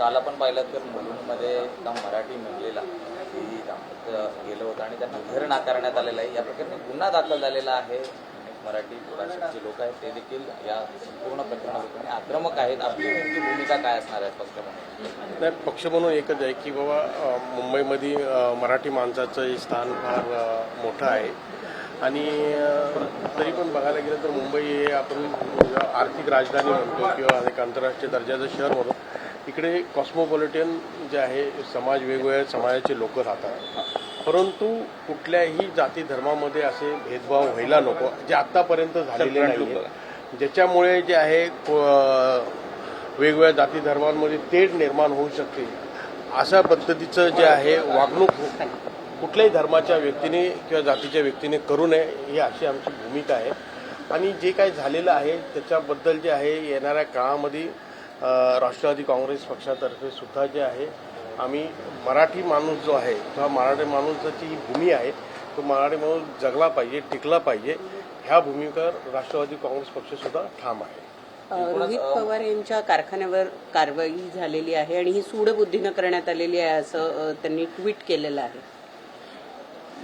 काल आपण पाहिलं तर मुलुंडमध्ये एका मराठी महिलेला की दाम्पत्य गेलं होतं आणि त्यांना घर नाकारण्यात आलेलं आहे. या प्रकरणी गुन्हा दाखल झालेला आहे. अनेक मराठी भाषेचे लोक आहेत ते देखील या संपूर्ण प्रकरणाप्रकरणी आक्रमक आहेत. आपली नेमकी भूमिका काय असणार आहे पक्ष म्हणून? नाही, पक्ष म्हणून एकच आहे की बाबा मुंबईमध्ये मराठी माणसाचं स्थान फार मोठं आहे आणि तरी पण बघायला गेलं तर मुंबई हे आपण आर्थिक राजधानी म्हणतो किंवा एक आंतरराष्ट्रीय दर्जाचं शहर म्हणतो. इकडे कॉस्मोपॉलिटन जे आहे समाज, वेगवेगळ्या समाजाचे लोक राहतात, परंतु कुठल्याही जाती धर्मामध्ये असे भेदभाव व्हायला नको जे आत्तापर्यंत झालेले नाही, ज्याच्यामुळे जे आहे वेगवेगळ्या जाती धर्मांमध्ये तेढ निर्माण होऊ शकते. अशा पद्धतीचं जे आहे वागणूक कुठल्याही धर्माच्या व्यक्तीने किंवा जातीच्या व्यक्तीने करू नये ही अशी आमची भूमिका आहे. आणि जे काही झालेलं आहे त्याच्याबद्दल जे आहे येणाऱ्या काळामध्ये राष्ट्रवादी काँग्रेस पक्षातर्फे सुद्धा जे आहे आम्ही मराठी माणूस जो आहे किंवा मराठी माणूसाची ही भूमी आहे तो मराठी माणूस जगला पाहिजे, टिकला पाहिजे, ह्या भूमिकेवर राष्ट्रवादी काँग्रेस पक्ष सुद्धा ठाम आहे. रोहित पवार यांच्या कारखान्यावर कारवाई झालेली आहे आणि ही सूडबुद्धीनं करण्यात आलेली आहे असं त्यांनी ट्विट केलेलं आहे.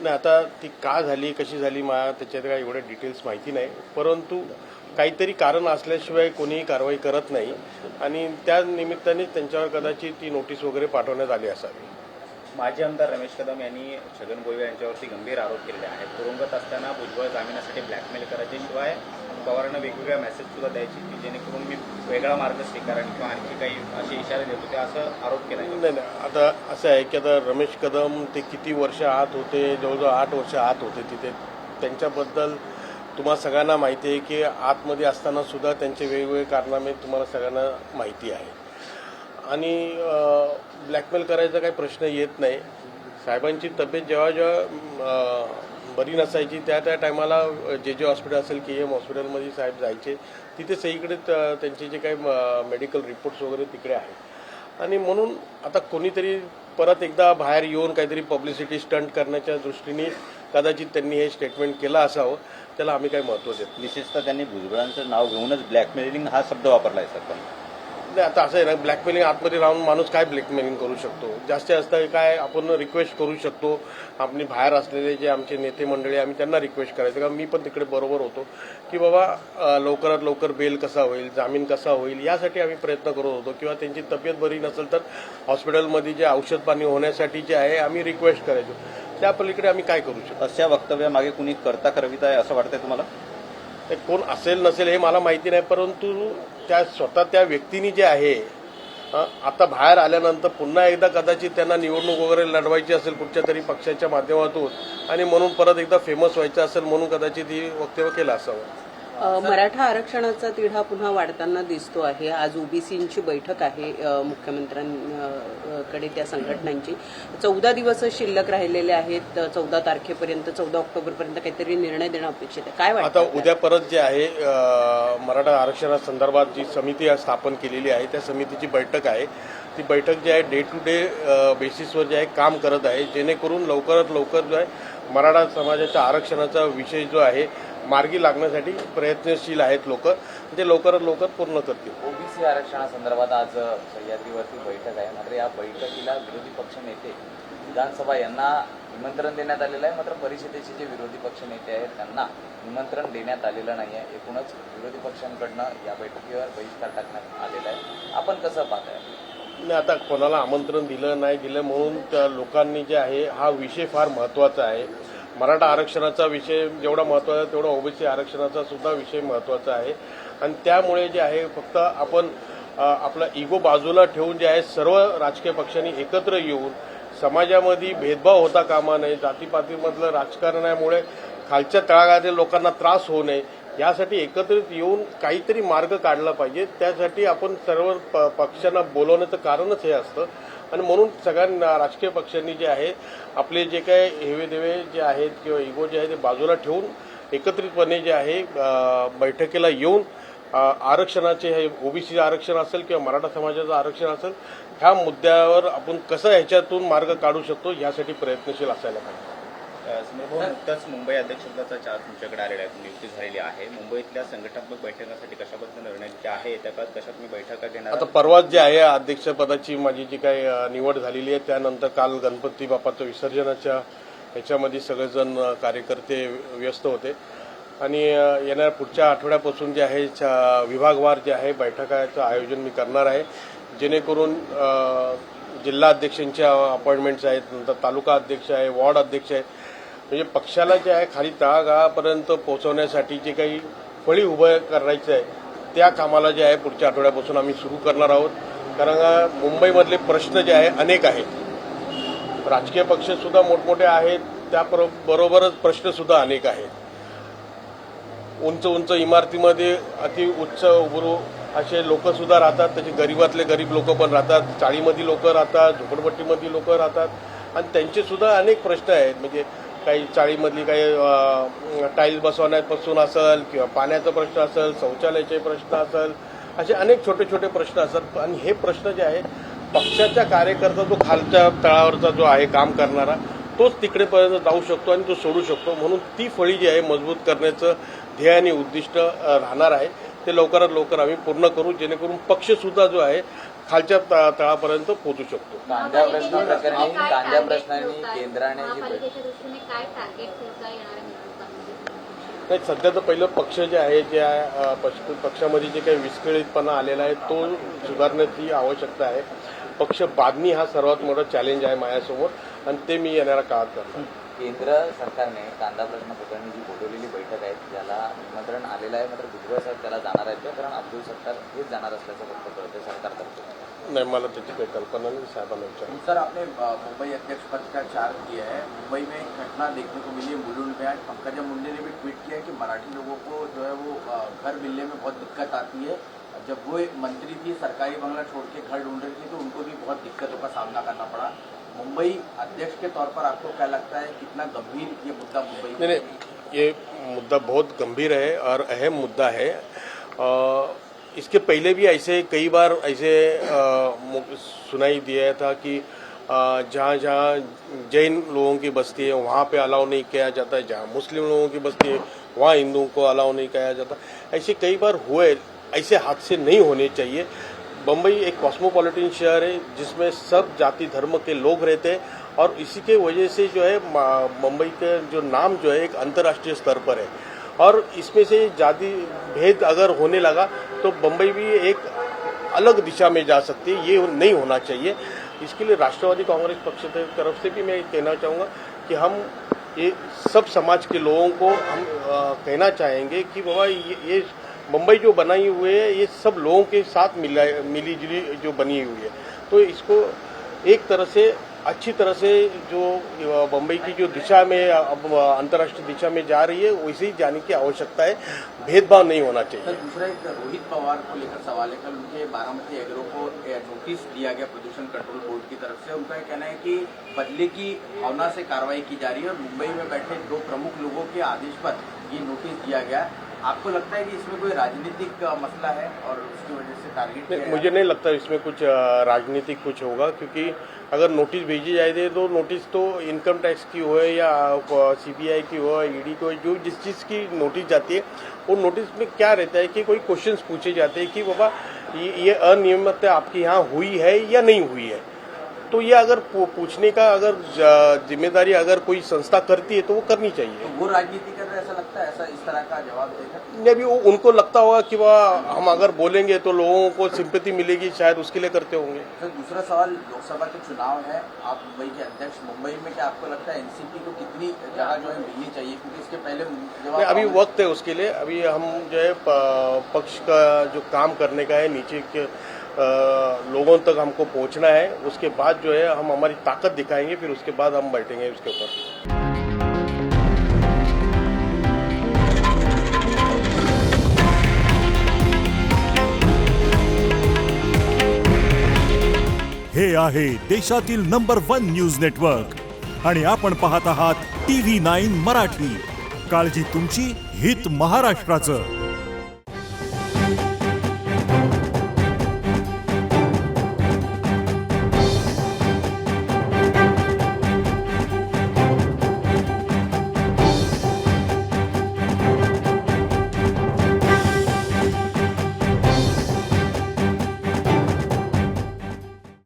नाही, आता ती का झाली, कशी झाली, मला त्याच्यात काय एवढे डिटेल्स माहिती नाही, परंतु काहीतरी कारण असल्याशिवाय कोणीही कारवाई करत नाही आणि त्या निमित्ताने त्यांच्यावर कदाचित ती नोटीस वगैरे पाठवण्यात आली असावी. माजी आमदार रमेश कदम यांनी छगन भुजबळ यांच्यावरती गंभीर आरोप केलेले आहेत. तुरुंगात असताना भुजबळ जामिनासाठी ब्लॅकमेल करायचे, शिवाय पवारांना वेगवेगळ्या मेसेज सुद्धा द्यायची की जेणेकरून मी वेगळा मार्ग स्वीकारेन किंवा आणखी काही असे इशारे देत होते असं आरोप केला. नाही, आता असं आहे की आता रमेश कदम ते किती वर्ष आत होते, जवळजवळ 8 वर्ष आत होते तिथे. त्यांच्याबद्दल तुम्हाला सगळ्यांना माहिती आहे की आतमध्ये असताना सुद्धा त्यांचे वेगवेगळे कारनामे तुम्हाला सगळ्यांना माहिती आहे आणि ब्लॅकमेल करायचा काही प्रश्न येत नाही. साहेबांची तब्येत जेव्हा बरी नसायची त्या टायमाला जे हॉस्पिटल असेल, KM हॉस्पिटलमध्ये साहेब जायचे, तिथे सगळीकडे त्यांचे जे काही मेडिकल रिपोर्ट्स वगैरे तिकडे आहेत आणि म्हणून आता कोणीतरी परत एकदा बाहेर येऊन काहीतरी पब्लिसिटी स्टंट करण्याच्या दृष्टीने कदाचित त्यांनी हे स्टेटमेंट केलं असावं, त्याला आम्ही काही महत्त्व देत नाही. विशेषतः त्यांनी भुजबळांचं नाव घेऊनच ब्लॅकमेलिंग हा शब्द वापरला आहे सर. पण नाही, आता असं आहे ना, ब्लॅकमेलिंग आतमध्ये राहून माणूस काय ब्लॅकमेलिंग करू शकतो? जास्तीत जास्त काय आपण रिक्वेस्ट करू शकतो. आपली बाहेर असलेले जे आमचे नेते मंडळी आम्ही त्यांना रिक्वेस्ट करायचं, का मी पण तिकडे बरोबर होतो की बाबा लवकरात लवकर बेल कसा होईल, जामीन कसा होईल, यासाठी आम्ही प्रयत्न करत होतो. किंवा त्यांची तब्येत बरी नसेल तर हॉस्पिटलमध्ये जे औषध पाणी होण्यासाठी जे आहे आम्ही रिक्वेस्ट करायचो. त्या पलीकडे आम्ही काय करू शकतो? अशा वक्तव्यामागे कुणी करता करवित आहे असं वाटतंय तुम्हाला? ते कोण असेल नसेल हे मला माहिती नाही, परंतु त्या स्वतः त्या व्यक्तीने जे आहे आता बाहेर आल्यानंतर पुन्हा एकदा कदाचित त्यांना निवडणूक वगैरे लढवायची असेल कुठच्या तरी पक्षाच्या माध्यमातून आणि म्हणून परत एकदा फेमस व्हायचं असेल म्हणून कदाचित ही वक्तव्य केलं असावं. मराठा आरक्षणाचा तिढा पुन्हा वाढताना दिसतो आहे. आज ओबीसींची बैठक आहे मुख्यमंत्र्यांकडे, त्या संघटनांची 14 दिवस शिल्लक राहिलेले आहेत. 14 तारखेपर्यंत, 14 ऑक्टोबरपर्यंत काहीतरी निर्णय देणं अपेक्षित आहे. काय वाटतं? आता उद्या परत जे आहे मराठा आरक्षणासंदर्भात जी समिती स्थापन केलेली आहे त्या समितीची बैठक आहे. ती बैठक जी आहे डे टू डे बेसिसवर जे आहे काम करत आहे, जेणेकरून लवकरात लवकर जो आहे मराठा समाजाच्या आरक्षणाचा विषय जो आहे मार्गी लागण्यासाठी प्रयत्नशील आहेत लोक, ते लवकरात लवकर पूर्ण करतील. ओबीसी आरक्षणासंदर्भात आज सह्याद्रीवरती बैठक आहे. मात्र या बैठकीला विरोधी पक्ष नेते, विधानसभा यांना निमंत्रण देण्यात आलेलं आहे. मात्र परिषदेचे जे विरोधी पक्ष नेते आहेत त्यांना निमंत्रण देण्यात आलेलं नाही आहे. एकूणच विरोधी पक्षांकडनं या बैठकीवर बहिष्कार टाकण्यात आलेला आहे. आपण कसं पाहताय? नाही, आता कोणाला आमंत्रण दिलं नाही दिलं म्हणून त्या लोकांनी जे आहे हा विषय फार महत्त्वाचा आहे. मराठा आरक्षणाचा विषय जेवढा महत्त्वाचा आहे तेवढा ओबीसी आरक्षणाचा सुद्धा विषय महत्त्वाचा आहे आणि त्यामुळे जे आहे फक्त आपण आपला इगो बाजूला ठेवून जे आहे सर्व राजकीय पक्षांनी एकत्र येऊन समाजामध्ये भेदभाव होता कामा नये, जातीपातीमधलं राजकारणामुळे खालच्या तळागाळातील लोकांना त्रास होऊ नये, यासाठी एकत्रित येऊन काहीतरी मार्ग काढला पाहिजे. त्यासाठी आपण सर्व पक्षांना बोलवण्याचं कारणच हे असतं आणि म्हणून सगळ्या राजकीय पक्षांनी जे आहे आपले जे काही हेवेदेवे जे आहेत किंवा इगो जे आहे ते बाजूला ठेवून एकत्रितपणे जे आहे बैठकीला येऊन आरक्षणाचे हे ओबीसी आरक्षण असेल किंवा मराठा समाजाचं आरक्षण असेल ह्या मुद्द्यावर आपण कसं ह्याच्यातून मार्ग काढू शकतो यासाठी प्रयत्नशील असायला पाहिजे. समोर नुकताच मुंबई अध्यक्षपदाचा चार्ज तुमच्याकडे आलेला आहे, नियुक्ती झालेली आहे. मुंबईतल्या संघटनात्मक बैठकांसाठी कशा पद्धतीने निर्णय जे आहे त्या काळात कशा तुम्ही बैठका घेणार? आता परवाच जे आहे अध्यक्षपदाची माझी जी काही निवड झालेली आहे, त्यानंतर काल गणपती बाप्पाचं विसर्जनाच्या ह्याच्यामध्ये सगळेजण कार्यकर्ते व्यस्त होते आणि येणाऱ्या पुढच्या आठवड्यापासून जे आहे विभागवार जे आहे बैठकाचं आयोजन मी करणार आहे, जेणेकरून जिल्हा अध्यक्षांच्या अपॉइंटमेंट्स आहेत, नंतर तालुका अध्यक्ष आहे, वॉर्ड अध्यक्ष आहे, म्हणजे पक्षाला जे आहे खाली तळागाळापर्यंत पोहोचवण्यासाठी जे काही फळी उभं करायचं आहे त्या कामाला जे आहे पुढच्या आठवड्यापासून आम्ही सुरू करणार आहोत. कारण मुंबईमधले प्रश्न जे आहे अनेक आहेत, राजकीय पक्षसुद्धा मोठमोठे आहेत, त्याबरोबरच प्रश्नसुद्धा अनेक आहेत. उंच उंच इमारतीमध्ये अति उच्च उभरू असे लोकसुद्धा राहतात, त्याचे गरीबातले गरीब लोक पण राहतात, चाळीमधली लोक राहतात, झोपडपट्टीमधली लोक राहतात आणि त्यांचेसुद्धा अनेक प्रश्न आहेत. म्हणजे काही चाळीमधली काही टाईल्स बसवण्यापासून असेल किंवा पाण्याचा प्रश्न असेल, शौचालयाचे प्रश्न असेल, असे अनेक छोटे छोटे प्रश्न असतात. आणि हे प्रश्न जे आहे पक्षाच्या कार्यकर्ता जो खालच्या तळावरचा जो आहे काम करणारा तोच तिकडेपर्यंत जाऊ शकतो आणि तो सोडू शकतो. म्हणून ती फळी जी आहे मजबूत करण्याचं ध्येय आणि उद्दिष्ट राहणार आहे, ते लवकरात लवकर आम्ही पूर्ण करू, जेणेकरून पक्षसुद्धा जो आहे खालच्या तळापर्यंत पोहोचू शकतो. कांद्या प्रश्नाने केंद्राने जी महापालिकेच्या दृष्टीने काय टार्गेट ठेवता येणाऱ्या निवडणुकांमध्ये? नाही, सध्या तर पहिलं पक्ष जे आहे पक्षामध्ये जे काही विस्कळीतपणा आलेला आहे तो सुधारण्याची आवश्यकता आहे. पक्ष बांधणी हा सर्वात मोठा चॅलेंज आहे माझ्यासमोर आणि ते मी येणाऱ्या काळात करतो. केंद्र सरकारने कांदा प्रश्न प्रकरणी जी बोलवलेली बैठक आहे ज्याला निमंत्रण आलेलं आहे, मात्र भुजबळ साहेब त्याला जाणार आहेत का? कारण अब्दुल सत्तार हेच जाणार असल्याचं फक्त कळते सरकारतर्फे. नहीं, मला त्याची काही कल्पना नहीं, साहबांना विचार. सर, आपने मुंबई अध्यक्ष पद का चार्ज किया है. मुंबई में एक घटना देखने को मिली है मुलुंड में. आज पंकजा मुंडे ने भी ट्वीट किया है कि मराठी लोगों को जो है वो घर मिलने में बहुत दिक्कत आती है. जब वो एक मंत्री थी, सरकारी बंगला छोड़ के घर ढूंढ रही थी, तो उनको भी बहुत दिक्कतों का सामना करना पड़ा. मुंबई अध्यक्ष के तौर पर आपको क्या लगता है कितना गंभीर ये मुद्दा मुंबई? नहीं, ये मुद्दा बहुत गंभीर है और अहम मुद्दा है. इसके पहले भी ऐसे कई बार ऐसे सुनाई दिया था कि जहाँ जहाँ जैन लोगों की बस्ती है वहाँ पे अलाउ नहीं किया जाता है, जहाँ मुस्लिम लोगों की बस्ती है वहाँ हिंदुओं को अलाउ नहीं किया जाता. ऐसे कई बार हुए. ऐसे हादसे नहीं होने चाहिए. बम्बई एक कॉस्मोपॉलिटन शहर है जिसमें सब जाति धर्म के लोग रहते हैं और इसी के वजह से जो है मुंबई का जो नाम जो है एक अंतर्राष्ट्रीय स्तर पर है. और इसमें से जाति भेद अगर होने लगा तो बम्बई भी एक अलग दिशा में जा सकती है. ये नहीं होना चाहिए. इसके लिए राष्ट्रवादी कांग्रेस पक्ष की तरफ से भी मैं कहना चाहूँगा कि हम ये सब समाज के लोगों को हम कहना चाहेंगे कि बाबा ये मुंबई जो बनाई हुई है ये सब लोगों के साथ मिली जुली जो बनी हुई है, तो इसको एक तरह से अच्छी तरह से जो मुंबई की जो दिशा में अब अंतर्राष्ट्रीय दिशा में जा रही है वैसे ही जाने की आवश्यकता है. भेदभाव नहीं होना चाहिए. सर, दूसरा एक रोहित पवार को लेकर सवाल है. कल उनके बारामती एग्रो को नोटिस दिया गया प्रदूषण कंट्रोल बोर्ड की तरफ से. उनका कहना है कि बदले की भावना से कार्रवाई की जा रही है और मुंबई में बैठे 2 प्रमुख लोगों के आदेश पर ये नोटिस दिया गया. आपको लगता है कि इसमें कोई राजनीतिक मसला है और उसकी वजह से टारगेट किया है? मुझे नहीं लगता इसमें कुछ राजनीतिक कुछ होगा, क्योंकि अगर नोटिस भेजी जाए तो नोटिस तो इनकम टैक्स की हो या सीबीआई की हो, ईडी की हो, जो जिस चीज़ की नोटिस जाती है वो नोटिस में क्या रहता है कि कोई क्वेश्चंस पूछे जाते हैं कि बाबा ये अनियमितता आपके यहाँ हुई है या नहीं हुई है. तो ये अगर पूछने का अगर जिम्मेदारी अगर कोई संस्था करती है तो वो करनी चाहिए. तो वो राजनीति कर रहे हैं ऐसा लगता है, ऐसा इस तरह का जवाब देकर? नहीं, अभी उनको लगता होगा कि वह हम अगर बोलेंगे तो लोगों को सिंपैथी मिलेगी, शायद उसके लिए करते होंगे. सर, दूसरा सवाल, लोकसभा के चुनाव है, आप मुंबई के अध्यक्ष. मुंबई में क्या आपको लगता है एनसीपी को कितनी जगह जो है मिलनी चाहिए? क्योंकि इसके पहले जवाब अभी वक्त है उसके लिए. अभी हम जो है पक्ष का जो काम करने का है नीचे के लोगों तक हमको पहुंचना है. उसके बाद जो है हम हमारी ताकत दिखाएंगे, फिर उसके बाद हम बैठेंगे उसके ऊपर. हे आहे देशातील नंबर 1 न्यूज नेटवर्क आणि आपण पाहत आहात TV9 मराठी. काळजी तुमची, हित महाराष्ट्राचं.